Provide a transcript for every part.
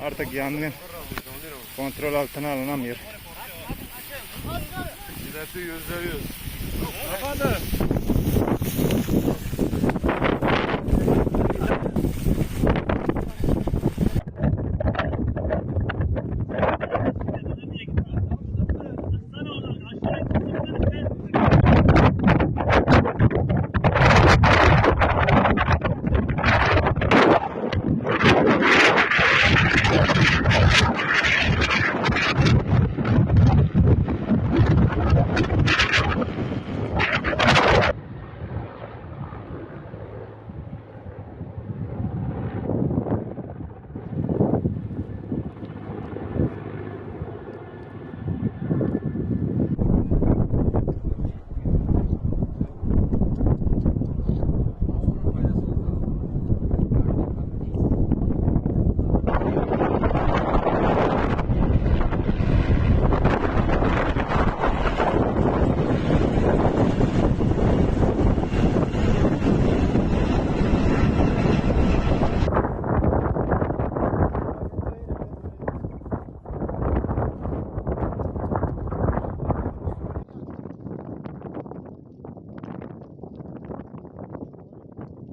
Artık yangın kontrol altına alınamıyor. Şiddeti gösteriyoruz. Efendim?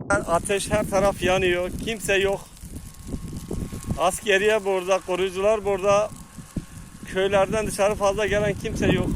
Ateş her taraf yanıyor. Kimse yok. Askeriye burada, koruyucular burada. Köylerden dışarı fazla gelen kimse yok.